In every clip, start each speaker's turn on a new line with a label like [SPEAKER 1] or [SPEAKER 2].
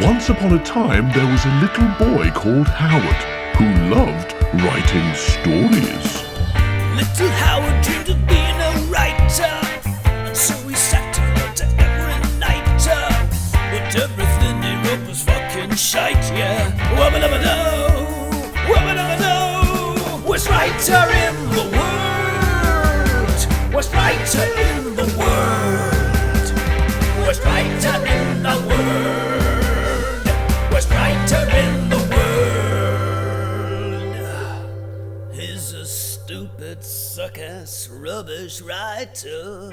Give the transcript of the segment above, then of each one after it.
[SPEAKER 1] Once upon a time, there was a little boy called Howard who loved writing stories.
[SPEAKER 2] Little Howard dreamed of being a writer, and so he sat and wrote every night. But everything he wrote was fucking shite, yeah. Wubba-dubba-doo, wubba-dubba-doo. Worst writer in the world, worst writer in the world, worst writer in the world, worst writer in the world. He's a stupid, suck-ass, rubbish writer.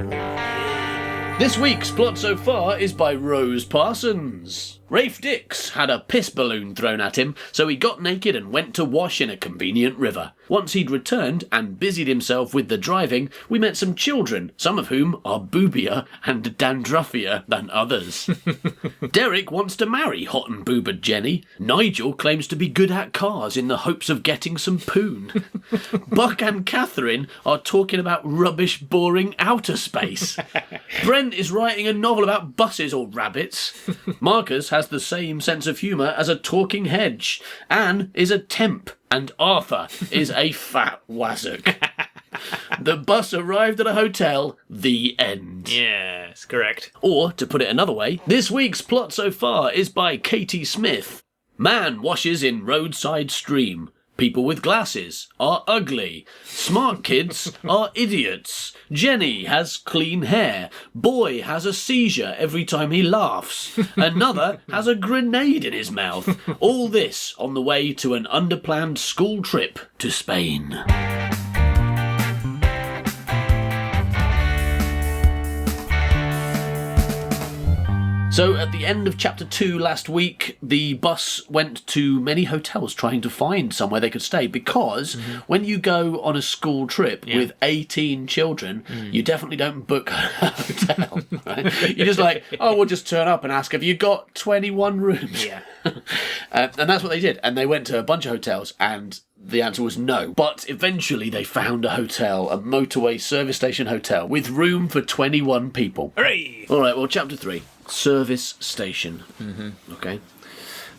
[SPEAKER 3] This week's plot so far is by Rose Parsons. Rafe Dix had a piss balloon thrown at him, so he got naked and went to wash in a convenient river. Once he'd returned and busied himself with the driving, we met some children, some of whom are boobier and dandruffier than others. Derek wants to marry hot and boobered Jenny. Nigel claims to be good at cars in the hopes of getting some poon. Buck and Catherine are talking about rubbish, boring outer space. Brent is writing a novel about buses or rabbits. Marcus has the same sense of humour as a talking hedge. Anne is a temp. And Arthur is a fat wazzock. The bus arrived at a hotel. The end.
[SPEAKER 4] Yes, correct.
[SPEAKER 3] Or, to put it another way, this week's plot so far is by Katie Smith. Man washes in roadside stream. People with glasses are ugly. Smart kids are idiots. Jenny has clean hair. Boy has a seizure every time he laughs. Another has a grenade in his mouth. All this on the way to an underplanned school trip to Spain. So at the end of chapter 2 last week, the bus went to many hotels trying to find somewhere they could stay because when you go on a school trip with 18 children, you definitely don't book a hotel. Right? You're just like, oh, we'll just turn up and ask, have you got 21 rooms?
[SPEAKER 4] Yeah.
[SPEAKER 3] And that's what they did. And they went to a bunch of hotels and the answer was no. But eventually they found a hotel, a motorway service station hotel, with room for 21 people.
[SPEAKER 4] Hooray!
[SPEAKER 3] All right, well, chapter 3. Service station. Okay.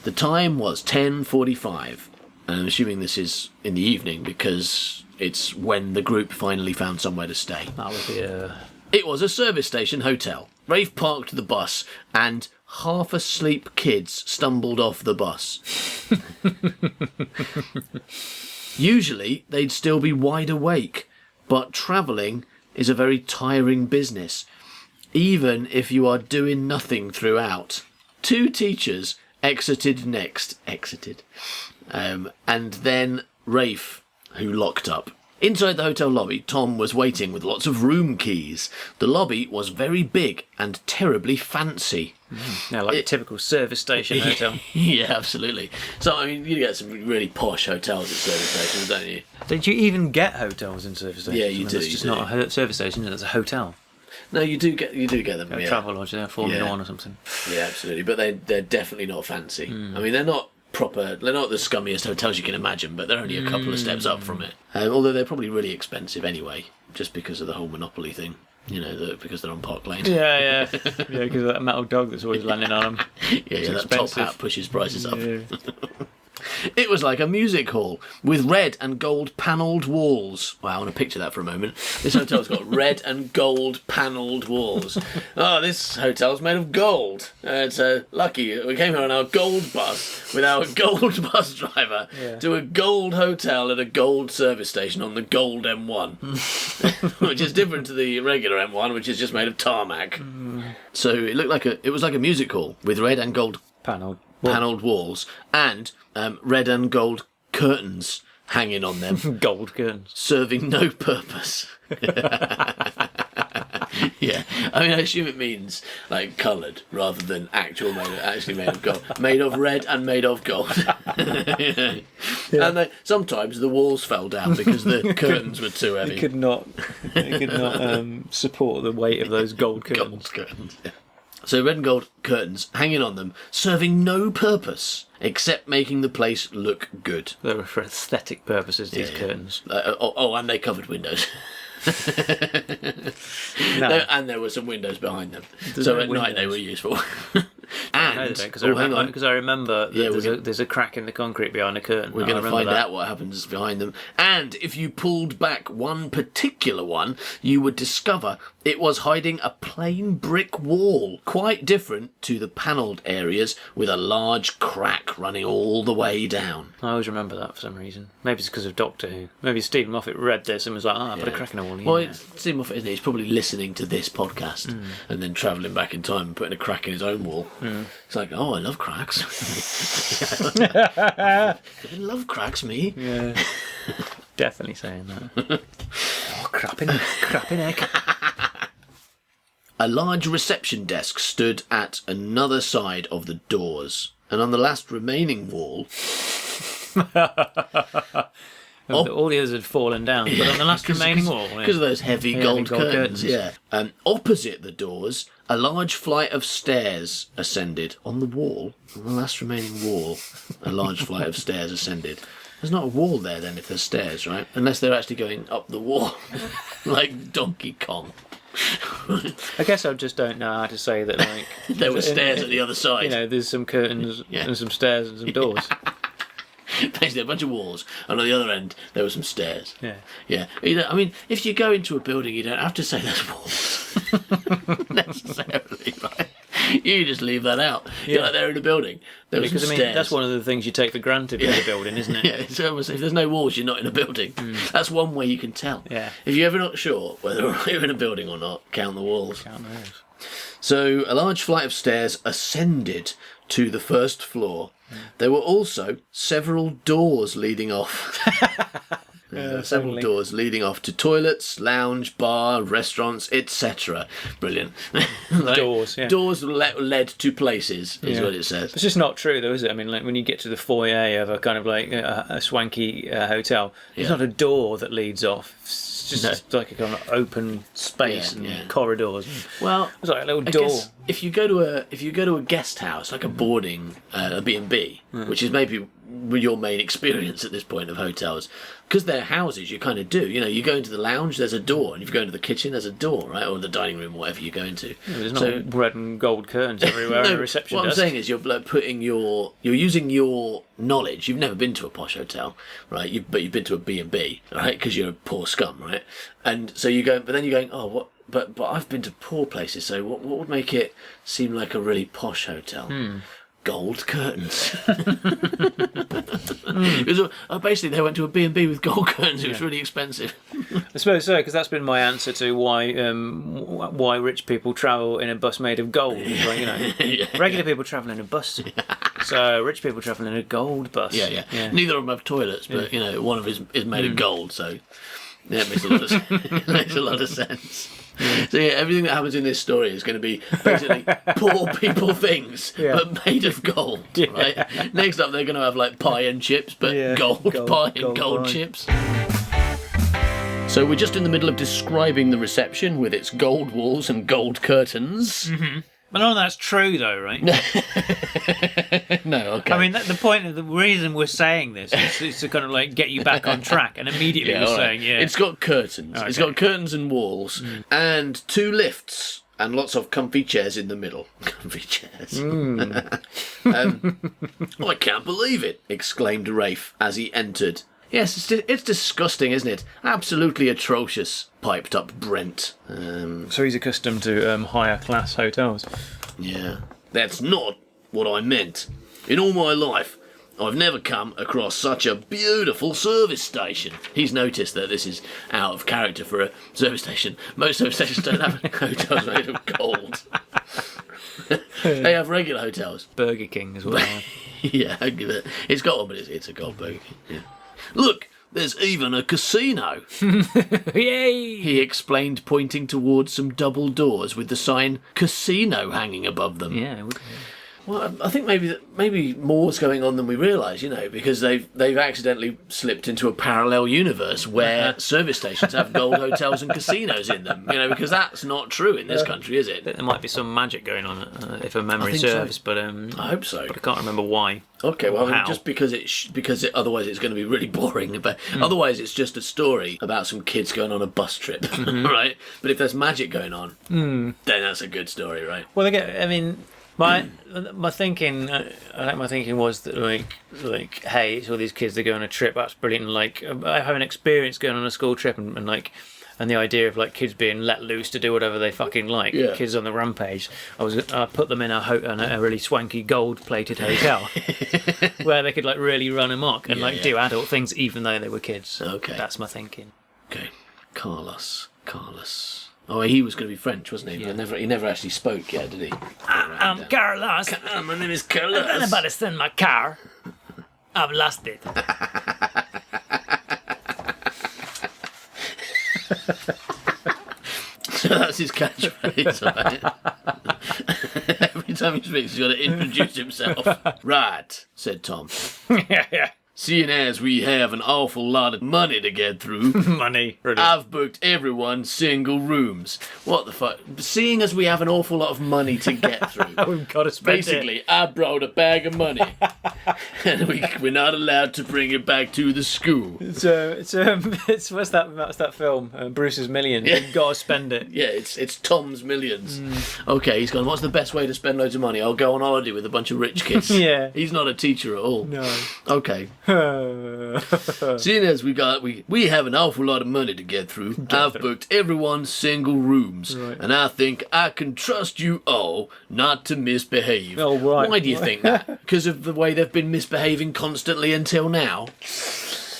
[SPEAKER 3] The time was 10:45. And I'm assuming this is in the evening because it's when the group finally found somewhere to stay.
[SPEAKER 4] That would be
[SPEAKER 3] It was a service station hotel. Rafe parked the bus and half asleep kids stumbled off the bus. Usually they'd still be wide awake, but travelling is a very tiring business, even if you are doing nothing throughout. 2 teachers exited next. And then Rafe, who locked up. Inside the hotel lobby, Tom was waiting with lots of room keys. The lobby was very big and terribly fancy.
[SPEAKER 4] now like a typical service station hotel.
[SPEAKER 3] Yeah, absolutely. So, I mean, you get some really posh hotels at service stations, don't you?
[SPEAKER 4] Did you even get hotels in service stations?
[SPEAKER 3] Yeah, you do,
[SPEAKER 4] It's just not a service station, it's a hotel.
[SPEAKER 3] No, you do get them.
[SPEAKER 4] A
[SPEAKER 3] Yeah.
[SPEAKER 4] travel lodge there, Formula
[SPEAKER 3] Yeah.
[SPEAKER 4] One or something.
[SPEAKER 3] Yeah, absolutely. But they're definitely not fancy. I mean, they're not proper. They're not the scummiest hotels you can imagine, but they're only a couple of steps up from it. Although they're probably really expensive anyway, just because of the whole monopoly thing. You know, because they're on Park Lane.
[SPEAKER 4] Yeah, because of that metal dog that's always landing on them.
[SPEAKER 3] Yeah, that top
[SPEAKER 4] expensive.
[SPEAKER 3] hat pushes prices up.
[SPEAKER 4] Yeah.
[SPEAKER 3] It was like a music hall with red and gold panelled walls. Wow, I want to picture that for a moment. This hotel's got red and gold panelled walls. Oh, this hotel's made of gold. It's lucky we came here on our gold bus with our gold bus driver to a gold hotel at a gold service station on the gold M1, which is different to the regular M1, which is just made of tarmac. So it was like a music hall with red and gold panelled walls and red and gold curtains hanging on them,
[SPEAKER 4] Gold curtains.
[SPEAKER 3] serving no purpose. Yeah, I mean, I assume it means like coloured rather than actually made of gold, made of red and made of gold. And sometimes the walls fell down because the curtains were too heavy.
[SPEAKER 4] It could not support the weight of those gold curtains.
[SPEAKER 3] Gold curtains. Yeah. So red and gold curtains hanging on them, serving no purpose except making the place look good.
[SPEAKER 4] They were for aesthetic purposes, these curtains.
[SPEAKER 3] And they covered windows.
[SPEAKER 4] No.
[SPEAKER 3] And there were some windows behind them. So
[SPEAKER 4] no
[SPEAKER 3] at night they
[SPEAKER 4] windows.
[SPEAKER 3] were useful. And
[SPEAKER 4] Because
[SPEAKER 3] hang on,
[SPEAKER 4] I remember that
[SPEAKER 3] Yeah,
[SPEAKER 4] there's a crack in the concrete behind a curtain.
[SPEAKER 3] we're going to find out what happens behind them. And if you pulled back one particular one, you would discover it was hiding a plain brick wall, quite different to the panelled areas, with a large crack running all the way down.
[SPEAKER 4] I always remember that for some reason. Maybe it's because of Doctor Who. Maybe Stephen Moffat read this and was like, I put a crack in the wall.
[SPEAKER 3] Well, it's Steve Moffat, isn't he? He's probably listening to this podcast and then travelling back in time and putting a crack in his own wall. It's like, oh, I love cracks. I love cracks, me.
[SPEAKER 4] Yeah. Definitely saying that. Crapping egg.
[SPEAKER 3] A large reception desk stood at another side of the doors, and on the last remaining wall...
[SPEAKER 4] All the others had fallen down, but on the last remaining wall...
[SPEAKER 3] Because of those heavy gold curtains, yeah. Opposite the doors, a large flight of stairs ascended. On the wall, on the last remaining wall, a large flight of stairs ascended. There's not a wall there then if there's stairs, right? Unless they're actually going up the wall, like Donkey Kong.
[SPEAKER 4] I guess I just don't know how to say that, like...
[SPEAKER 3] There were stairs at the other side.
[SPEAKER 4] You know, there's some curtains and some stairs and some doors.
[SPEAKER 3] Basically, a bunch of walls, and on the other end, there were some stairs.
[SPEAKER 4] Yeah.
[SPEAKER 3] Yeah. I mean, if you go into a building, you don't have to say there's walls. Necessarily, right? You just leave that out. You're like, they're in a building. There were some stairs.
[SPEAKER 4] That's one of the things you take for granted in a building, isn't it?
[SPEAKER 3] Yeah, it's almost, if there's no walls, you're not in a building. That's one way you can tell.
[SPEAKER 4] Yeah.
[SPEAKER 3] If you're ever not sure whether you're in a building or not, count the walls.
[SPEAKER 4] Count those.
[SPEAKER 3] So a large flight of stairs ascended to the first floor. There were also several doors leading off. Several doors leading off to toilets, lounge, bar, restaurants, etc. Brilliant.
[SPEAKER 4] Doors, yeah.
[SPEAKER 3] Doors led to places, is what it says.
[SPEAKER 4] It's just not true, though, is it? I mean, like when you get to the foyer of a kind of like a swanky hotel, there's not a door that leads off. It's just like a kind of open space and corridors.
[SPEAKER 3] Well,
[SPEAKER 4] it's like a little
[SPEAKER 3] I
[SPEAKER 4] door.
[SPEAKER 3] guess if you go to a guest house, like a boarding, a B&B, which is maybe your main experience at this point of hotels, because they're houses, you kind of do. You know, you go into the lounge, there's a door, and if you go into the kitchen, there's a door, right, or the dining room, whatever you go into.
[SPEAKER 4] There's not red and gold curtains everywhere in a reception
[SPEAKER 3] what
[SPEAKER 4] desk.
[SPEAKER 3] I'm saying is, you're like you're using your knowledge. You've never been to a posh hotel, right? But you've been to a B&B, right? Because you're a poor scum, right? And so you go, but then you're going, oh, what? But I've been to poor places, so what would make it seem like a really posh hotel? Gold curtains. Basically, they went to a B&B with gold curtains. It was really expensive.
[SPEAKER 4] I suppose so, because that's been my answer to why rich people travel in a bus made of gold. Like, you know, regular people travel in a bus, so rich people travel in a gold bus.
[SPEAKER 3] Yeah. Neither of them have toilets, but you know, one of them is made of gold, so it makes a lot of it makes a lot of sense. So everything that happens in this story is going to be basically poor people things, but made of gold. Right. Next up, they're going to have like pie and chips, but gold pie and gold chips. So we're just in the middle of describing the reception with its gold walls and gold curtains.
[SPEAKER 4] Mm-hmm. But none of that's true, though, right?
[SPEAKER 3] No, okay.
[SPEAKER 4] I mean, the point of the reason we're saying this is to kind of like get you back on track, and immediately we're saying,
[SPEAKER 3] it's got curtains. Okay. It's got curtains and walls, and 2 lifts, and lots of comfy chairs in the middle. Comfy chairs. I can't believe it! Exclaimed Rafe as he entered. Yes, it's disgusting, isn't it? Absolutely atrocious, piped up Brent.
[SPEAKER 4] So he's accustomed to higher class hotels.
[SPEAKER 3] Yeah. That's not what I meant. In all my life, I've never come across such a beautiful service station. He's noticed that this is out of character for a service station. Most service stations don't have hotels made of gold. They have regular hotels.
[SPEAKER 4] Burger King as well.
[SPEAKER 3] Yeah, I give it. It's got one, but it's a gold Burger King. Yeah. Look, there's even a casino.
[SPEAKER 4] Yay!
[SPEAKER 3] He explained, pointing towards some double doors with the sign "Casino" hanging above them.
[SPEAKER 4] Yeah, it would be.
[SPEAKER 3] Well, I think maybe more's going on than we realise, you know, because they've accidentally slipped into a parallel universe where service stations have gold hotels and casinos in them, you know, because that's not true in this country, is it?
[SPEAKER 4] There might be some magic going on, if a memory serves, but
[SPEAKER 3] I hope so.
[SPEAKER 4] But I can't remember why.
[SPEAKER 3] Okay, well, I mean, just because otherwise it's going to be really boring. But otherwise, it's just a story about some kids going on a bus trip, right? But if there's magic going on, then that's a good story, right?
[SPEAKER 4] Well, I mean, My thinking, I think my thinking was that like, hey, it's all these kids that go on a trip. That's brilliant. And, like, I have an experience going on a school trip, and the idea of like kids being let loose to do whatever they fucking like.
[SPEAKER 3] Yeah.
[SPEAKER 4] Kids on the rampage. I put them in a really swanky gold-plated hotel where they could like really run amok and do adult things, even though they were kids.
[SPEAKER 3] Okay.
[SPEAKER 4] That's my thinking.
[SPEAKER 3] Okay, Carlos. Oh, he was going to be French, wasn't he?
[SPEAKER 4] Yeah.
[SPEAKER 3] But he never actually spoke yet, did he?
[SPEAKER 4] I'm Carlos.
[SPEAKER 3] My name is
[SPEAKER 4] I'm
[SPEAKER 3] Carlos.
[SPEAKER 4] about to send my car. I've lost it.
[SPEAKER 3] So that's his catchphrase, right? Every time he speaks, he's got to introduce himself. Right, said Tom.
[SPEAKER 4] Yeah.
[SPEAKER 3] Seeing as we have an awful lot of money to get through,
[SPEAKER 4] Money. Really.
[SPEAKER 3] I've booked everyone single rooms. What the fuck? Seeing as we have an awful lot of money to get through,
[SPEAKER 4] We've got to spend it.
[SPEAKER 3] basically, I brought a bag of money, and we're not allowed to bring it back to the school.
[SPEAKER 4] It's what's that film? Bruce's Millions.
[SPEAKER 3] Yeah.
[SPEAKER 4] You've got to spend it.
[SPEAKER 3] Yeah, it's Tom's Millions. Okay, he's gone, what's the best way to spend loads of money? I'll go on holiday with a bunch of rich kids.
[SPEAKER 4] Yeah.
[SPEAKER 3] He's not a teacher at all.
[SPEAKER 4] No.
[SPEAKER 3] Okay. Seeing as we have an awful lot of money to get through, I've booked everyone single rooms.
[SPEAKER 4] Right.
[SPEAKER 3] And I think I can trust you all not to misbehave.
[SPEAKER 4] Oh, right.
[SPEAKER 3] Why do you think that? Because of the way they've been misbehaving constantly until now?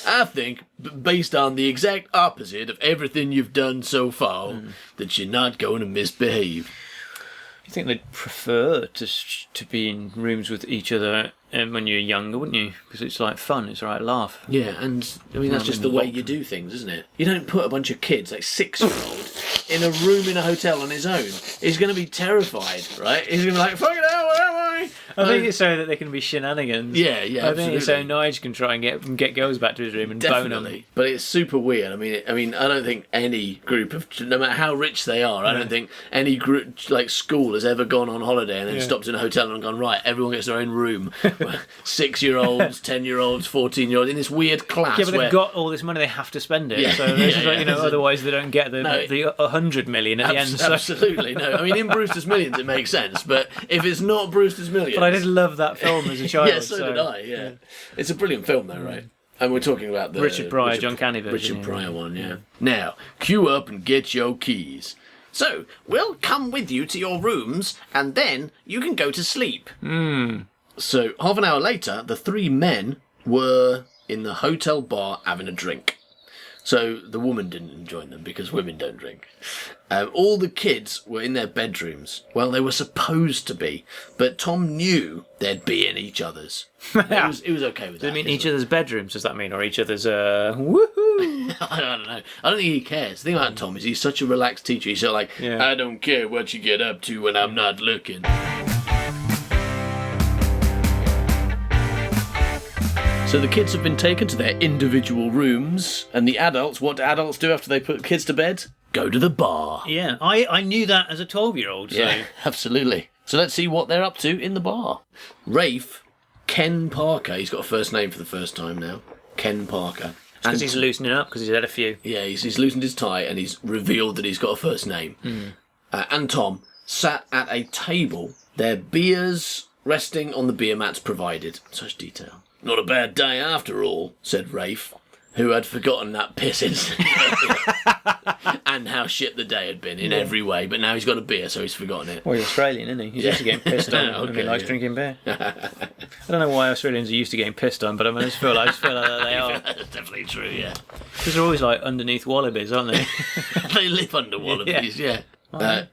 [SPEAKER 3] I think, based on the exact opposite of everything you've done so far, that you're not going to misbehave.
[SPEAKER 4] I think they'd prefer to be in rooms with each other when you're younger, wouldn't you? Because it's like fun, it's a right laugh.
[SPEAKER 3] Yeah, and I mean, that's just the way you do things, isn't it? You don't put a bunch of kids, like 6-year-olds, in a room in a hotel on his own. He's going to be terrified, right? He's going to be like, fucking hell, where am I?
[SPEAKER 4] I think it's so that there can be shenanigans.
[SPEAKER 3] Yeah,
[SPEAKER 4] I think it's so Nige can try and get girls back to his room and bone
[SPEAKER 3] Definitely,
[SPEAKER 4] them.
[SPEAKER 3] but it's super weird. I mean, I don't think any group of, no matter how rich they are, I don't think any group like school has ever gone on holiday and then stopped in a hotel and gone, right, everyone gets their own room. 6-year-olds, 10-year-olds, 14-year-olds in this weird class.
[SPEAKER 4] Yeah, but
[SPEAKER 3] where
[SPEAKER 4] they've got all this money, they have to spend it.
[SPEAKER 3] Yeah,
[SPEAKER 4] So it's just
[SPEAKER 3] yeah,
[SPEAKER 4] like,
[SPEAKER 3] yeah.
[SPEAKER 4] otherwise they don't get the 100 million at the end. So.
[SPEAKER 3] Absolutely, no. I mean, in Brewster's Millions it makes sense, but if it's not Brewster's Millions...
[SPEAKER 4] But I did love that film as a child.
[SPEAKER 3] Yeah, so did I, yeah. It's a brilliant film though, right? And we're talking about the...
[SPEAKER 4] Richard Pryor, John Candy version.
[SPEAKER 3] Richard Pryor one, yeah. Now, queue up and get your keys. So, we'll come with you to your rooms, and then you can go to sleep. So, half an hour later, the 3 men were in the hotel bar having a drink. So, the woman didn't join them, because women don't drink. All the kids were in their bedrooms. Well, they were supposed to be, but Tom knew they'd be in each other's. It was okay with that.
[SPEAKER 4] Does it mean each other's bedrooms, does that mean? Or each other's, woohoo?
[SPEAKER 3] I don't know. I don't think he cares. The thing about Tom is he's such a relaxed teacher. He's sort of like,
[SPEAKER 4] Yeah.
[SPEAKER 3] I don't care what you get up to when I'm not looking. So the kids have been taken to their individual rooms, and the adults, what do adults do after they put kids to bed? Go to the bar.
[SPEAKER 4] Yeah, I knew that as a 12-year-old. So.
[SPEAKER 3] Yeah, absolutely. So let's see what they're up to in the bar. Rafe, Ken Parker, he's got a first name for the first time now. Ken Parker.
[SPEAKER 4] Because he's loosening up, because he's had a few.
[SPEAKER 3] Yeah, he's loosened his tie and he's revealed that he's got a first name. And Tom sat at a table, their beers resting on the beer mats provided. Such detail. Not a bad day after all, said Rafe, who had forgotten that piss incident and how shit the day had been in every way, but now he's got a beer, so he's forgotten it.
[SPEAKER 4] Well, he's Australian, isn't he? He's used to getting pissed on, and he
[SPEAKER 3] Okay,
[SPEAKER 4] likes
[SPEAKER 3] yeah.
[SPEAKER 4] drinking beer. I don't know why Australians are used to getting pissed on, but I just feel like they are.
[SPEAKER 3] That's definitely true, yeah.
[SPEAKER 4] Because they're always like underneath wallabies, aren't they?
[SPEAKER 3] They live under wallabies, yeah.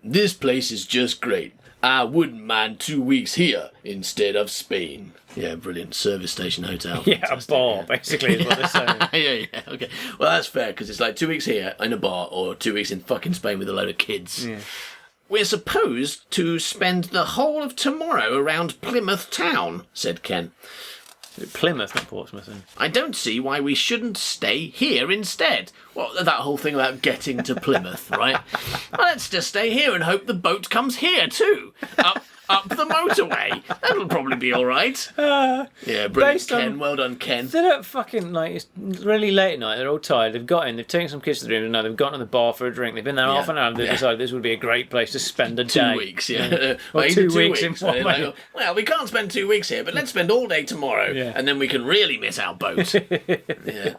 [SPEAKER 3] This place is just great. I wouldn't mind 2 weeks here instead of Spain. Yeah, brilliant. Service station hotel.
[SPEAKER 4] Yeah, a
[SPEAKER 3] Fantastic,
[SPEAKER 4] bar,
[SPEAKER 3] yeah.
[SPEAKER 4] basically, is what they're saying.
[SPEAKER 3] yeah, okay. Well, that's fair, because it's like 2 weeks here in a bar or 2 weeks in fucking Spain with a load of kids.
[SPEAKER 4] Yeah.
[SPEAKER 3] We're supposed to spend the whole of tomorrow around Plymouth town, said Ken.
[SPEAKER 4] Plymouth, not Portsmouth.
[SPEAKER 3] I don't see why we shouldn't stay here instead. Well, that whole thing about getting to Plymouth, right? Well, let's just stay here and hope the boat comes here too. up the motorway. That'll probably be all right. Yeah, brilliant,
[SPEAKER 4] Based on-
[SPEAKER 3] Ken. Well done, Ken.
[SPEAKER 4] They're at fucking, like, it's really late at night. They're all tired. They've got in. They've taken some kids to the room. They've gone to the bar for a drink. They've been there half an hour. They've decided this would be a great place to spend a day.
[SPEAKER 3] 2 weeks, yeah.
[SPEAKER 4] Or
[SPEAKER 3] even
[SPEAKER 4] 2 weeks in one
[SPEAKER 3] They're
[SPEAKER 4] way.
[SPEAKER 3] like, well, we can't spend 2 weeks here, but let's spend all day tomorrow,
[SPEAKER 4] Yeah.
[SPEAKER 3] and then we can really miss our boat. Yeah.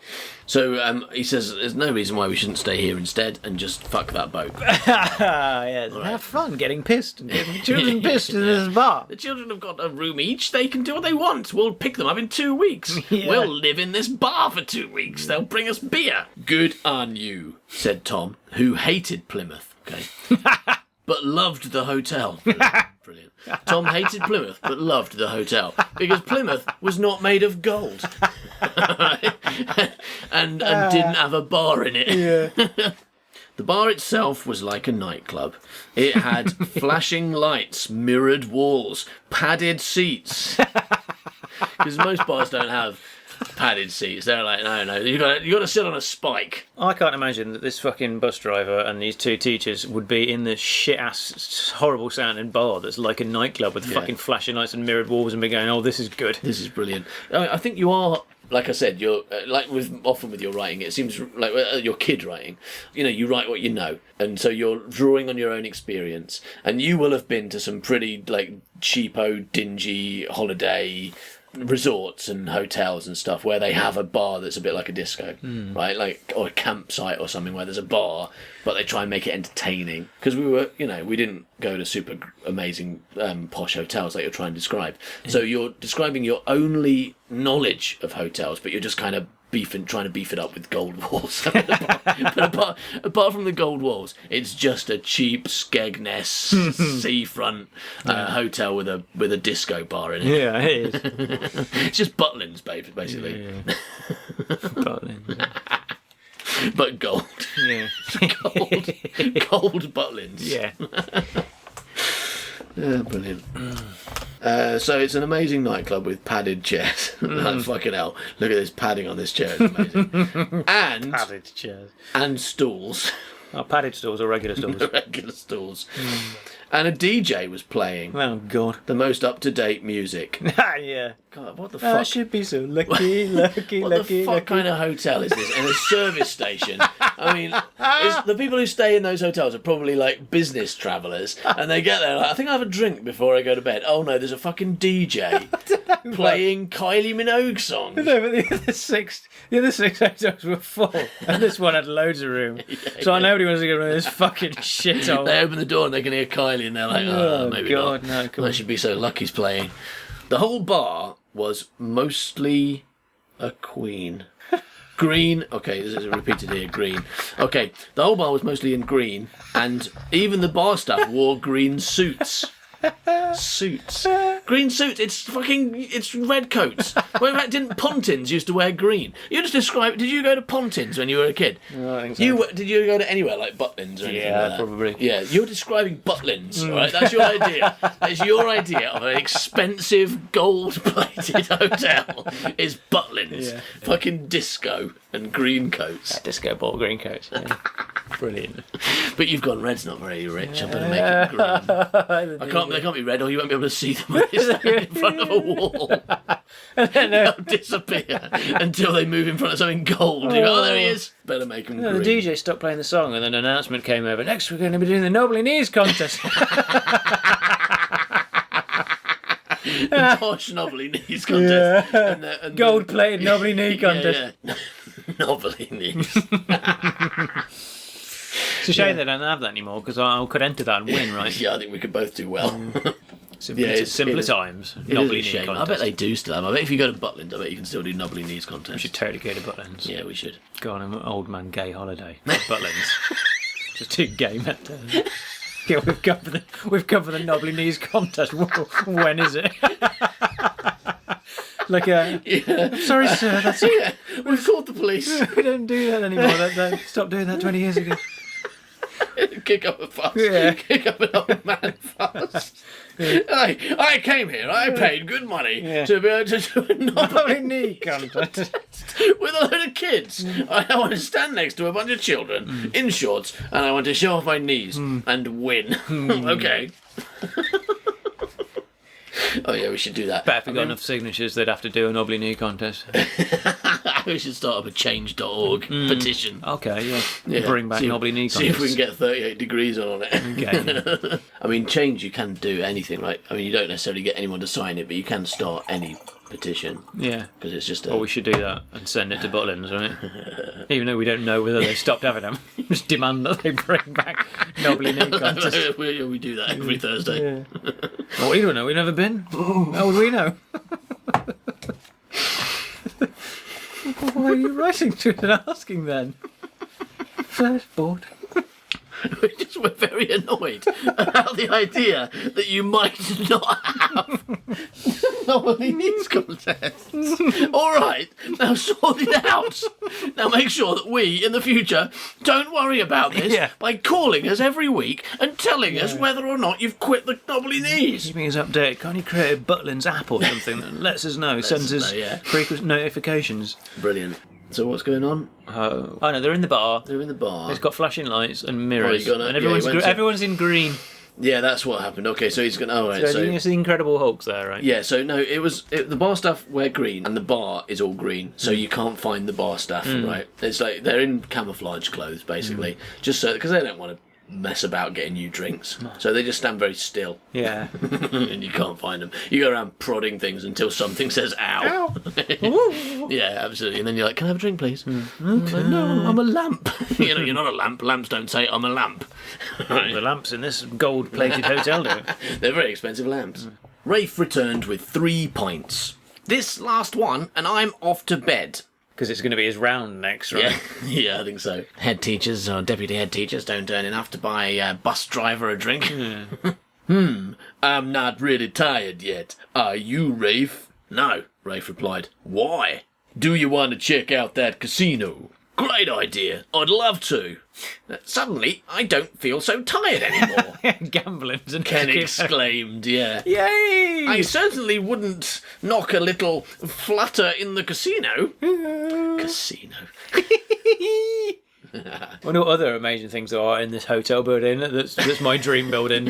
[SPEAKER 3] So he says there's no reason why we shouldn't stay here instead and just fuck that boat.
[SPEAKER 4] Have fun getting pissed and getting children pissed in this bar.
[SPEAKER 3] The children have got a room each. They can do what they want. We'll pick them up in 2 weeks.
[SPEAKER 4] Yeah.
[SPEAKER 3] We'll live in this bar for 2 weeks. They'll bring us beer. Good on you, said Tom, who hated Plymouth. Okay. But loved the hotel. Brilliant. Tom hated Plymouth, but loved the hotel because Plymouth was not made of gold, and didn't have a bar in it.
[SPEAKER 4] Yeah.
[SPEAKER 3] The bar itself was like a nightclub. It had flashing lights, mirrored walls, padded seats. Because most bars don't have padded seats. They're like, no, you got to sit on a spike.
[SPEAKER 4] I can't imagine that this fucking bus driver and these two teachers would be in this shit-ass, horrible-sounding bar that's like a nightclub with fucking flashing lights and mirrored walls and be going, oh, this is good.
[SPEAKER 3] This is brilliant. I think you are, like I said, you're like often with your writing, it seems like your kid writing. You know, you write what you know, and so you're drawing on your own experience. And you will have been to some pretty like cheapo, dingy holiday resorts and hotels and stuff where they have a bar that's a bit like a disco, right? Like, or a campsite or something where there's a bar, but they try and make it entertaining. Because we didn't go to super amazing posh hotels like you're trying to describe. So you're describing your only knowledge of hotels, but you're just kind of trying to beef it up with gold walls. But apart from the gold walls, it's just a cheap Skegness seafront hotel with a disco bar in it.
[SPEAKER 4] Yeah, it is.
[SPEAKER 3] It's just Butlins, basically.
[SPEAKER 4] Yeah. Butlins.
[SPEAKER 3] But gold.
[SPEAKER 4] Yeah.
[SPEAKER 3] Gold Butlins.
[SPEAKER 4] Yeah.
[SPEAKER 3] Yeah, brilliant. So it's an amazing nightclub with padded chairs. Like, fucking hell. Look at this padding on this chair. It's amazing. And
[SPEAKER 4] Padded chairs.
[SPEAKER 3] and stools.
[SPEAKER 4] Oh, padded stools or regular stools?
[SPEAKER 3] Regular stools. And a DJ was playing
[SPEAKER 4] Oh, God.
[SPEAKER 3] the most up-to-date music.
[SPEAKER 4] Yeah.
[SPEAKER 3] God, what the
[SPEAKER 4] I
[SPEAKER 3] fuck?
[SPEAKER 4] should be so lucky, lucky,
[SPEAKER 3] What
[SPEAKER 4] lucky,
[SPEAKER 3] the fuck
[SPEAKER 4] lucky.
[SPEAKER 3] kind of hotel is this? And a service station. I mean, the people who stay in those hotels are probably like business travellers, and they get there like, I think I'll have a drink before I go to bed. Oh no, there's a fucking DJ playing Kylie Minogue songs.
[SPEAKER 4] No, but the other six hotels were full, and this one had loads of room. So nobody wants to go to this fucking shithole.
[SPEAKER 3] They open the door and they can hear Kylie, and they're like, oh, maybe
[SPEAKER 4] God,
[SPEAKER 3] not.
[SPEAKER 4] no, come on.
[SPEAKER 3] I should be so lucky he's playing. The whole bar was mostly a queen. Green. Okay, this is repeated here. Green. Okay, the whole bar was mostly in green, and even the bar staff wore green suits. Suits. Green suits. It's red coats. Well, in fact, didn't Pontins used to wear green? You just described. Did you go to Pontins when you were a kid?
[SPEAKER 4] No, I think so.
[SPEAKER 3] Did you go to anywhere like Butlins or anything
[SPEAKER 4] Yeah,
[SPEAKER 3] like that?
[SPEAKER 4] probably.
[SPEAKER 3] Yeah, you're describing Butlins, all right? That's your idea. That's your idea of an expensive gold-plated hotel. Is Butlins.
[SPEAKER 4] Yeah.
[SPEAKER 3] Fucking disco and green coats.
[SPEAKER 4] Disco ball green coats. Yeah. Brilliant.
[SPEAKER 3] But you've gone red's not very rich. I better make it green. They can't be red, or you won't be able to see them when they stand in front of a wall. They'll disappear until they move in front of something gold. You go, oh, there he is. Better make them
[SPEAKER 4] No,
[SPEAKER 3] green.
[SPEAKER 4] the DJ stopped playing the song, and then an announcement came over. Next, we're going to be doing the Nobly Knees contest.
[SPEAKER 3] Posh Nobly Knees contest.
[SPEAKER 4] Yeah.
[SPEAKER 3] And
[SPEAKER 4] Gold-plated Nobly Knee contest.
[SPEAKER 3] Yeah. Nobly Knees.
[SPEAKER 4] It's a shame they don't have that anymore, because I could enter that and win, right?
[SPEAKER 3] Yeah, I think we could both do well.
[SPEAKER 4] Simpler times.
[SPEAKER 3] It
[SPEAKER 4] Nobly
[SPEAKER 3] is a
[SPEAKER 4] Knee
[SPEAKER 3] shame.
[SPEAKER 4] contest.
[SPEAKER 3] I bet they do still have. I bet if you go to Butlins, I bet you can still do Nobly Knees contest.
[SPEAKER 4] We should totally go to Butlins.
[SPEAKER 3] Yeah, we should.
[SPEAKER 4] Go on an old man gay holiday. Butlins. Just two gay men. Yeah, we've come for the Nobly Knees contest. When is it? Like sorry, sir. That's
[SPEAKER 3] Yeah, we've called the police.
[SPEAKER 4] we don't do that anymore. They stopped doing that 20 years ago.
[SPEAKER 3] Kick up a fuss.
[SPEAKER 4] Yeah.
[SPEAKER 3] Kick up an old man fuss. I came here. I paid good money to be able to do a
[SPEAKER 4] Nobly
[SPEAKER 3] Nobly
[SPEAKER 4] Knee contest.
[SPEAKER 3] with a load of kids. I want to stand next to a bunch of children in shorts, and I want to show off my knees and win. Okay. Oh yeah, we should do that.
[SPEAKER 4] But if we got enough signatures, they'd have to do an Obly contest.
[SPEAKER 3] We should start up a change.org petition.
[SPEAKER 4] Okay, yeah.
[SPEAKER 3] Yeah,
[SPEAKER 4] Bring back an Obly
[SPEAKER 3] See if we can get 38 degrees on it.
[SPEAKER 4] Okay. Yeah.
[SPEAKER 3] I mean, change, you can do anything, right? I mean, you don't necessarily get anyone to sign it, but you can start any petition.
[SPEAKER 4] Yeah.
[SPEAKER 3] Because it's just a...
[SPEAKER 4] Or we should do that and send it to Butlins, right? Even though we don't know whether they stopped having them. Just demand that they bring back an Obly contest.
[SPEAKER 3] we do that every Thursday.
[SPEAKER 4] Yeah. Well, we don't know. We've never been. How would we know? Why are you writing to it and asking then? First board.
[SPEAKER 3] We're very annoyed about the idea that you might not have nobody needs contests. All right, now sort it out. Now make sure that we, in the future, don't worry about this by calling us every week and telling us whether or not you've quit the knobbly knees.
[SPEAKER 4] Keeping us updated. Can't you create a Butlins app or something that lets us know, sends us frequent notifications?
[SPEAKER 3] Brilliant. So what's going on?
[SPEAKER 4] Oh no, they're in the bar.
[SPEAKER 3] They're in the bar.
[SPEAKER 4] It's got flashing lights and mirrors,
[SPEAKER 3] and
[SPEAKER 4] everyone's in green.
[SPEAKER 3] Yeah, that's what happened. Okay, so he's going. Oh, right.
[SPEAKER 4] So it's the Incredible Hulk there, right?
[SPEAKER 3] Yeah. So no, the bar staff wear green, and the bar is all green, so you can't find the bar staff, right? It's like they're in camouflage clothes, basically, just so because they don't want to mess about getting you drinks, so they just stand very still.
[SPEAKER 4] Yeah.
[SPEAKER 3] And you can't find them. You go around prodding things until something says "ow." Yeah, absolutely. And then you're like, "Can I have a drink, please?" Like, no, I'm a lamp. You're not a lamp. Lamps don't say I'm a lamp.
[SPEAKER 4] The lamps in this gold-plated hotel do.
[SPEAKER 3] They're very expensive lamps. Rafe returned with 3 pints. This last one, and I'm off to bed.
[SPEAKER 4] Because it's going to be his round next, right?
[SPEAKER 3] Yeah, I think so. Head teachers or deputy head teachers don't earn enough to buy a bus driver a drink. I'm not really tired yet. Are you, Rafe? No, Rafe replied. Why? Do you want to check out that casino? Great idea. I'd love to. Suddenly, I don't feel so tired anymore.
[SPEAKER 4] Gambling's and
[SPEAKER 3] Ken exclaimed, yeah.
[SPEAKER 4] Yay!
[SPEAKER 3] I certainly wouldn't knock a little flutter in the casino. Casino.
[SPEAKER 4] I wonder what other amazing things there are in this hotel building that's my dream building.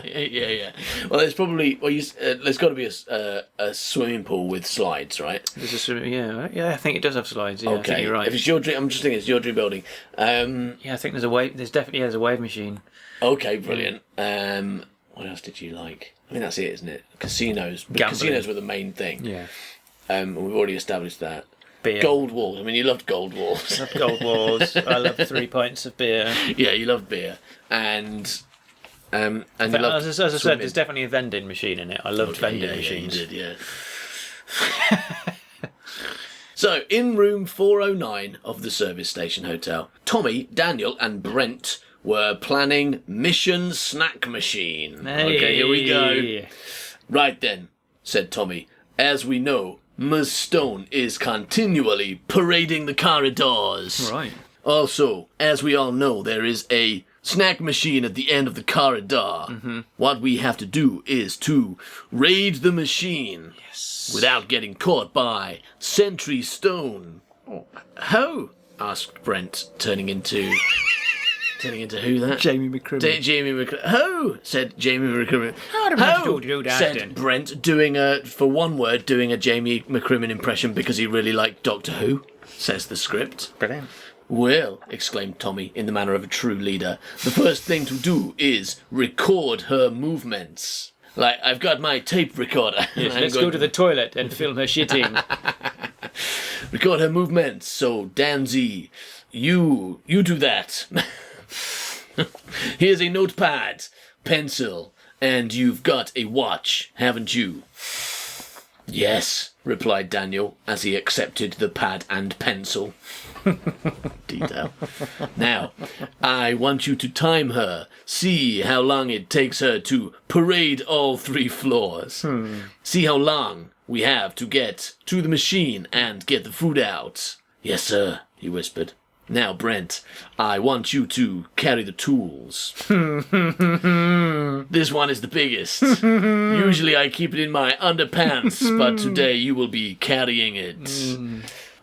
[SPEAKER 3] Yeah. Well, there's probably there's got to be a swimming pool with slides, right?
[SPEAKER 4] There's a swimming, yeah. I think it does have slides. Yeah,
[SPEAKER 3] Okay,
[SPEAKER 4] I think you're right.
[SPEAKER 3] If it's your dream, I'm just thinking it's your dream building.
[SPEAKER 4] Yeah, I think there's a wave. There's definitely a wave machine.
[SPEAKER 3] Okay, brilliant. What else did you like? I mean, that's it, isn't it? Casinos.
[SPEAKER 4] Gambling.
[SPEAKER 3] Casinos were the main thing.
[SPEAKER 4] Yeah.
[SPEAKER 3] We've already established that.
[SPEAKER 4] Beer.
[SPEAKER 3] Gold walls. I mean, you loved gold walls.
[SPEAKER 4] I love gold walls. I love 3 pints of beer.
[SPEAKER 3] Yeah, you love beer, and you
[SPEAKER 4] But
[SPEAKER 3] love.
[SPEAKER 4] as I said, there's definitely a vending machine in it. I loved vending machines.
[SPEAKER 3] You did, yeah. So, in room 409 of the service station hotel, Tommy, Daniel, and Brent were planning Mission Snack Machine.
[SPEAKER 4] Hey.
[SPEAKER 3] Okay, here we go. Right then, said Tommy. As we know, Ms. Stone is continually parading the corridors.
[SPEAKER 4] Right.
[SPEAKER 3] Also, as we all know, there is a snack machine at the end of the corridor. What we have to do is to raid the machine without getting caught by Sentry Stone. How? Asked Brent, turning into who that?
[SPEAKER 4] Jamie McCrimmon.
[SPEAKER 3] Jamie McCrimmon. Ho! Said Jamie McCrimmon.
[SPEAKER 4] How do I do that
[SPEAKER 3] said
[SPEAKER 4] then?
[SPEAKER 3] Brent, doing a Jamie McCrimmon impression because he really liked Doctor Who, says the script.
[SPEAKER 4] Brilliant.
[SPEAKER 3] Well, exclaimed Tommy, in the manner of a true leader, the first thing to do is record her movements. Like, I've got my tape recorder.
[SPEAKER 4] Yes, let's go to the toilet and film her shitting.
[SPEAKER 3] Record her movements. So, Danzy, you do that. Here's a notepad, pencil, and you've got a watch, haven't you? Yes, replied Daniel, as he accepted the pad and pencil. Detail. Now, I want you to time her. See how long it takes her to parade all 3 floors. See how long we have to get to the machine and get the food out. Yes, sir, he whispered. Now, Brent, I want you to carry the tools. This one is the biggest. Usually I keep it in my underpants, but today you will be carrying it.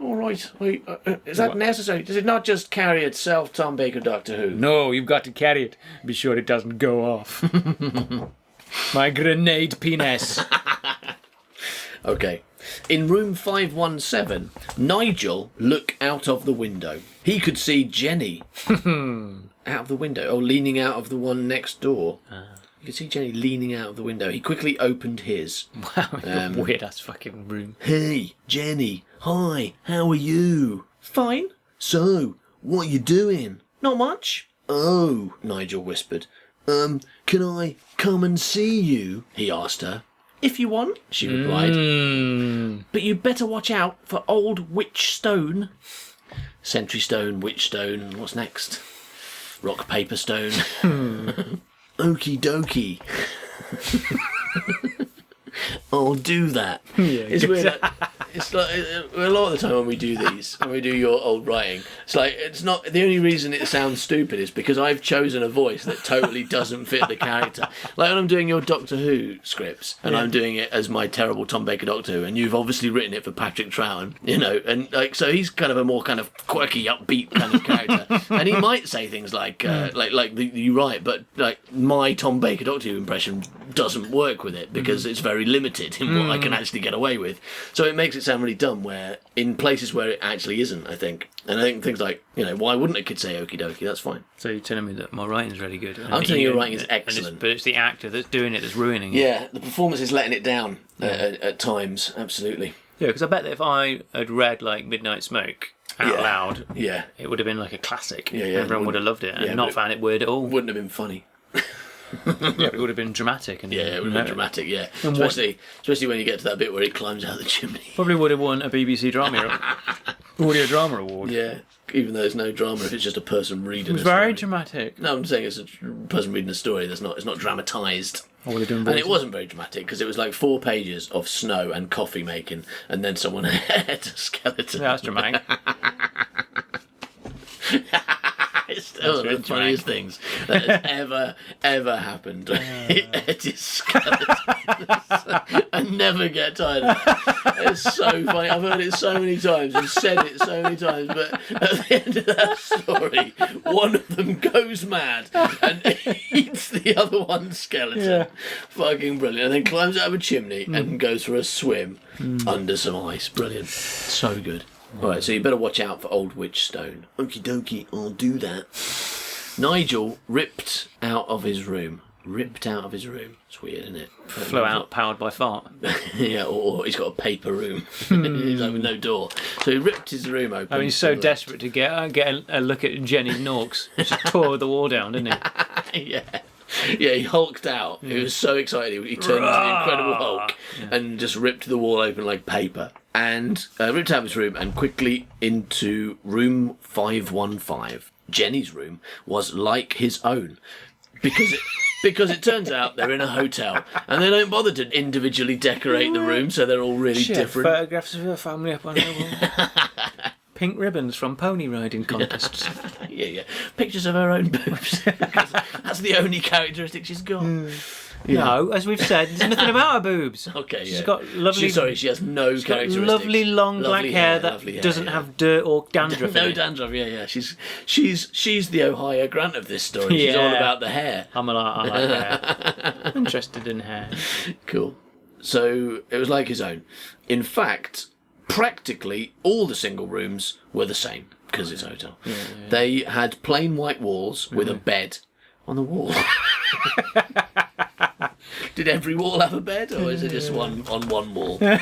[SPEAKER 3] All right. Wait, is that necessary? Does it not just carry itself, Tom Baker, Doctor Who?
[SPEAKER 4] No, you've got to carry it. Be sure it doesn't go off. My grenade penis.
[SPEAKER 3] Okay. In room 517, Nigel looked out of the window. He could see Jenny out of the window, or leaning out of the one next door. You could see Jenny leaning out of the window. He quickly opened his.
[SPEAKER 4] Wow, weird ass fucking room.
[SPEAKER 3] Hey, Jenny. Hi, how are you? Fine. So, what are you doing? Not much. Oh, Nigel whispered. Can I come and see you? He asked her. If you want, she replied. But you'd better watch out for old Witch Stone. Sentry Stone, Witch Stone, what's next? Rock, paper, stone. Okie dokie. I'll do that. It's weird. It's like a lot of the time when we do these, when we do your old writing, it's like it's not the only reason it sounds stupid is because I've chosen a voice that totally doesn't fit the character. Like when I'm doing your Doctor Who scripts and I'm doing it as my terrible Tom Baker Doctor Who, and you've obviously written it for Patrick Troughton, you know, and like so he's kind of a more kind of quirky, upbeat kind of character, and he might say things like you write, but like my Tom Baker Doctor Who impression doesn't work with it because it's very limited in what I can actually get away with. So it makes it sound really dumb where in places where it actually isn't, I think. And I think things like, you know, why wouldn't a kid say okie dokie? That's fine.
[SPEAKER 4] So you're telling me that my writing's really good?
[SPEAKER 3] I'm telling you your writing is excellent.
[SPEAKER 4] But it's the actor that's doing it that's ruining it.
[SPEAKER 3] Yeah, the performance is letting it down at times, absolutely.
[SPEAKER 4] Yeah, because I bet that if I had read like Midnight Smoke out loud,
[SPEAKER 3] Yeah.
[SPEAKER 4] it would have been like a classic.
[SPEAKER 3] Yeah,
[SPEAKER 4] Everyone would have loved it and not found it weird at all.
[SPEAKER 3] Wouldn't have been funny.
[SPEAKER 4] Yeah, it would have been dramatic. And,
[SPEAKER 3] Yeah, it would have been dramatic, yeah. Especially when you get to that bit where it climbs out the chimney.
[SPEAKER 4] Probably would have won a BBC Audio Drama Award.
[SPEAKER 3] Yeah, even though there's no drama if it's just a person reading
[SPEAKER 4] It was
[SPEAKER 3] a story.
[SPEAKER 4] very dramatic.
[SPEAKER 3] No, I'm saying it's a person reading a story it's not dramatised.
[SPEAKER 4] I would have done
[SPEAKER 3] And it wasn't very dramatic because it was like 4 pages of snow and coffee making and then someone had a skeleton.
[SPEAKER 4] Yeah, that's dramatic.
[SPEAKER 3] It's still one of the funniest things that has ever happened. It is skeleton. I never get tired of it. It's so funny. I've heard it so many times and said it so many times, but at the end of that story, one of them goes mad and eats the other one's skeleton.
[SPEAKER 4] Yeah.
[SPEAKER 3] Fucking brilliant. And then climbs out of a chimney and goes for a swim under some ice. Brilliant. So good. Alright, so you better watch out for old Witch Stone. Okie dokie, I'll do that. Nigel ripped out of his room. It's weird, isn't it?
[SPEAKER 4] Flew out powered by fart.
[SPEAKER 3] Yeah, or he's got a paper room. He's like with no door. So he ripped his room open.
[SPEAKER 4] I mean, he's so desperate to get a look at Jenny Norks. He just tore the wall down, didn't he?
[SPEAKER 3] Yeah. Yeah, he hulked out. He was so excited. He turned into the Incredible Hulk and just ripped the wall open like paper. And ripped out of his room and quickly into room 515. Jenny's room was like his own. Because it turns out they're in a hotel and they don't bother to individually decorate the room, so they're all really different.
[SPEAKER 4] Photographs of her family up on her wall. Pink ribbons from pony riding contests.
[SPEAKER 3] Yeah. Pictures of her own boobs. That's the only characteristic she's got.
[SPEAKER 4] No, as we've said, there's nothing about her boobs.
[SPEAKER 3] Okay,
[SPEAKER 4] She's got lovely.
[SPEAKER 3] she has no characteristics.
[SPEAKER 4] Lovely long black hair that
[SPEAKER 3] lovely hair,
[SPEAKER 4] doesn't have dirt or dandruff.
[SPEAKER 3] No
[SPEAKER 4] in it.
[SPEAKER 3] dandruff. Yeah. She's the Ohio Grant of this story. She's all about the hair.
[SPEAKER 4] I like hair. Interested in hair.
[SPEAKER 3] Cool. So it was like his own. In fact, practically all the single rooms were the same because it's a hotel. Yeah. They had plain white walls with a bed on the wall. Did every wall have a bed, or is it just one on one wall? And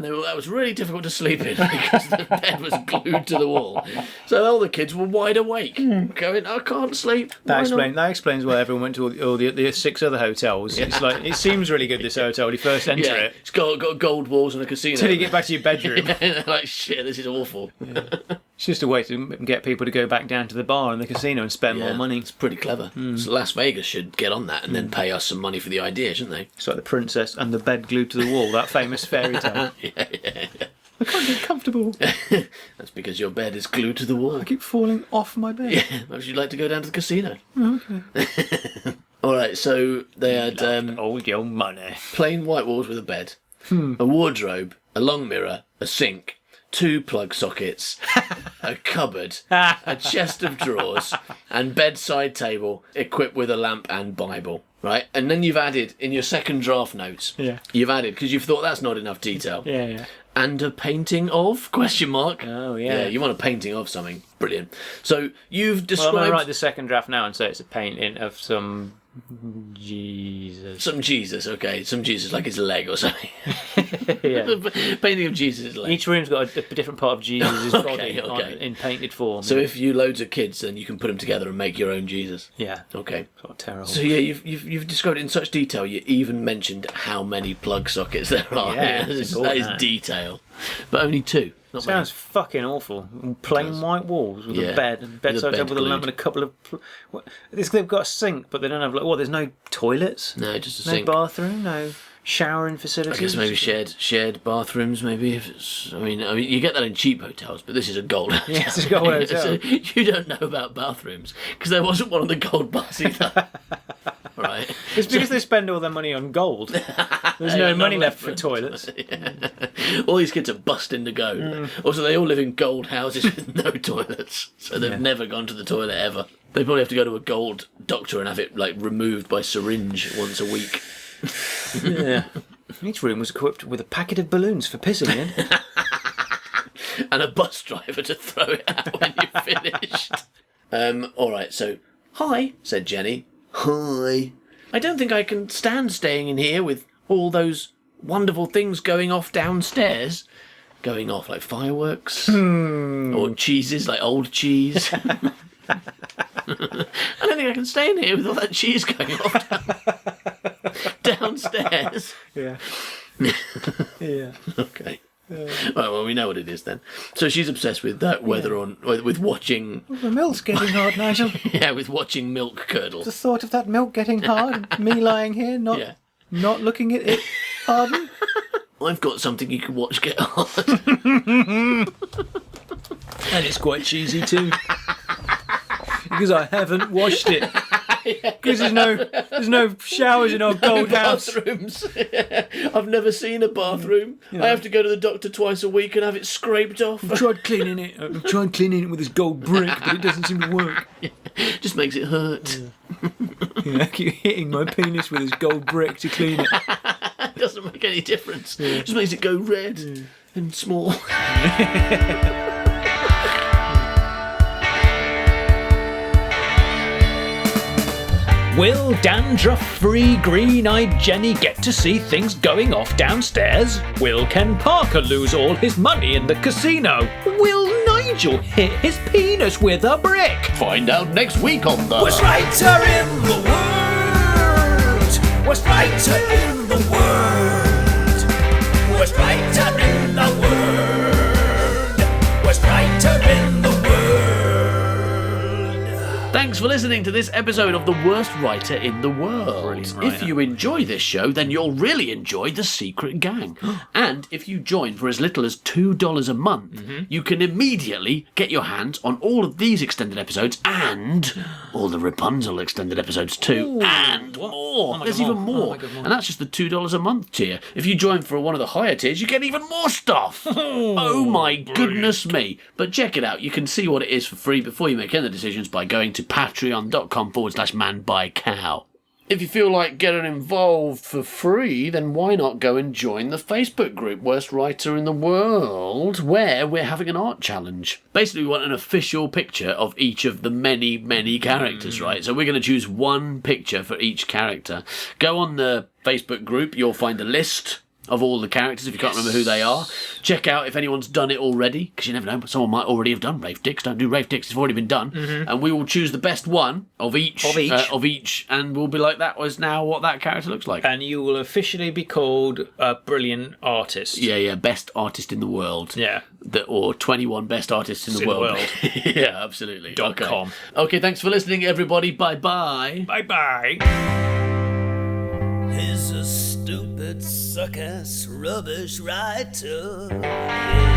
[SPEAKER 3] that was really difficult to sleep in because the bed was glued to the wall. So all the kids were wide awake, going, "I can't sleep."
[SPEAKER 4] That explains why everyone went to all the 6 other hotels. It's like it seems really good, this hotel when you first enter it.
[SPEAKER 3] It's got gold walls and a casino.
[SPEAKER 4] Till you get back to your bedroom.
[SPEAKER 3] Like shit, this is awful.
[SPEAKER 4] It's just a way to get people to go back down to the bar and the casino and spend more money.
[SPEAKER 3] It's pretty clever. So Las Vegas should get on that and then pay us some money for the idea, shouldn't they?
[SPEAKER 4] It's like the princess and the bed glued to the wall, that famous fairy tale.
[SPEAKER 3] Yeah.
[SPEAKER 4] I can't get comfortable.
[SPEAKER 3] That's because your bed is glued to the wall.
[SPEAKER 4] I keep falling off my bed.
[SPEAKER 3] Yeah, perhaps you'd like to go down to the casino.
[SPEAKER 4] Okay.
[SPEAKER 3] All right, so they had
[SPEAKER 4] all your money.
[SPEAKER 3] plain white walls with a bed, a wardrobe, a long mirror, a sink, 2 plug sockets, a cupboard, a chest of drawers, and bedside table equipped with a lamp and Bible. Right, and then you've added in your second draft notes.
[SPEAKER 4] Yeah.
[SPEAKER 3] You've added because you've thought that's not enough detail.
[SPEAKER 4] Yeah.
[SPEAKER 3] And a painting of ?
[SPEAKER 4] Oh, yeah.
[SPEAKER 3] Yeah, you want a painting of something. Brilliant. So you've
[SPEAKER 4] Well,
[SPEAKER 3] described
[SPEAKER 4] I'm going to write the second draft now and say it's a painting of some Jesus.
[SPEAKER 3] some Jesus. Okay, some Jesus like his leg or something.
[SPEAKER 4] Yeah.
[SPEAKER 3] Painting of Jesus' leg.
[SPEAKER 4] Each room's got a different part of Jesus'
[SPEAKER 3] Okay,
[SPEAKER 4] body in painted form.
[SPEAKER 3] So if you loads of kids, then you can put them together and make your own Jesus.
[SPEAKER 4] Yeah.
[SPEAKER 3] Okay.
[SPEAKER 4] Sort of terrible.
[SPEAKER 3] So yeah, you've described it in such detail. You even mentioned how many plug sockets there are.
[SPEAKER 4] Yeah,
[SPEAKER 3] that
[SPEAKER 4] it's
[SPEAKER 3] is
[SPEAKER 4] important.
[SPEAKER 3] detail, but only 2. Not
[SPEAKER 4] Sounds fucking awful. Plain white walls with a bed and bedside table with a lamp and a couple of. They've got a sink, but they don't have there's no toilets.
[SPEAKER 3] No, just a
[SPEAKER 4] No
[SPEAKER 3] sink.
[SPEAKER 4] bathroom. No showering facilities.
[SPEAKER 3] I guess maybe shared bathrooms. Maybe if it's. I mean, you get that in cheap hotels, but this is a gold hotel.
[SPEAKER 4] Yeah, it's a gold hotel.
[SPEAKER 3] So you don't know about bathrooms because there wasn't one on the gold bus either. Right.
[SPEAKER 4] It's because they spend all their money on gold. There's no money left for toilets.
[SPEAKER 3] Yeah. All these kids are busting to go. Also, they all live in gold houses with no toilets, so they've never gone to the toilet ever. They probably have to go to a gold doctor and have it removed by syringe once a week.
[SPEAKER 4] Yeah. Each room was equipped with a packet of balloons for pissing in.
[SPEAKER 3] And a bus driver to throw it out when you finished. All right, so hi, said Jenny. Hi. I don't think I can stand staying in here with all those wonderful things going off downstairs. Going off like fireworks or cheeses, like old cheese. I don't think I can stay in here with all that cheese going off downstairs.
[SPEAKER 4] Yeah. Yeah.
[SPEAKER 3] Okay. Well, we know what it is then. So she's obsessed with that, with watching.
[SPEAKER 4] The milk's getting hard, Nigel.
[SPEAKER 3] Yeah, with watching milk curdle.
[SPEAKER 4] The thought of that milk getting hard, and me lying here, not looking at it harden.
[SPEAKER 3] I've got something you can watch get hard.
[SPEAKER 4] And it's quite cheesy too. Because I haven't washed it. Because there's no showers in our gold house.
[SPEAKER 3] Bathrooms. I've never seen a bathroom. I have to go to the doctor twice a week and have it scraped off.
[SPEAKER 4] I've tried cleaning it with this gold brick, but it doesn't seem to work.
[SPEAKER 3] Just makes it hurt.
[SPEAKER 4] I keep hitting my penis with this gold brick to clean it.
[SPEAKER 3] It doesn't make any difference. Just makes it go red and small.
[SPEAKER 2] Will dandruff-free green-eyed Jenny get to see things going off downstairs? Will Ken Parker lose all his money in the casino? Will Nigel hit his penis with a brick?
[SPEAKER 3] Find out next week on the
[SPEAKER 2] Worst writer in the world. Worst writer in the world. Worst writer in the world. Worst writer in the world.
[SPEAKER 3] Thanks for listening to this episode of The Worst Writer in the World.
[SPEAKER 4] Brilliant writer.
[SPEAKER 3] If you enjoy this show, then you'll really enjoy The Secret Gang. And if you join for as little as $2 a month, you can immediately get your hands on all of these extended episodes and all the Rapunzel extended episodes too. And more. There's even more. And that's just the $2 a month tier. If you join for one of the higher tiers, you get even more stuff. Oh my goodness me. But check it out. You can see what it is for free before you make any decisions by going to patreon.com/manbycow. If you feel like getting involved for free, then why not go and join the Facebook group Worst Writer in the World, where we're having an art challenge. Basically, we want an official picture of each of the many, many characters, right? So we're going to choose one picture for each character. Go on the Facebook group, you'll find a list of all the characters if you can't remember who they are. Check out if anyone's done it already, because you never know, but someone might already have done Rafe Dicks. Don't do Rafe Dicks, it's already been done. And we will choose the best one of each, and we'll be like, that was now what that character looks like.
[SPEAKER 4] And you will officially be called a brilliant artist.
[SPEAKER 3] Yeah, best artist in the world.
[SPEAKER 4] Yeah.
[SPEAKER 3] Or 21 best artists in the world. Yeah, absolutely.
[SPEAKER 4] .com.
[SPEAKER 3] Okay, thanks for listening, everybody. Bye-bye.
[SPEAKER 4] Bye-bye.
[SPEAKER 2] He's a stupid, suck-ass, rubbish writer. Yeah.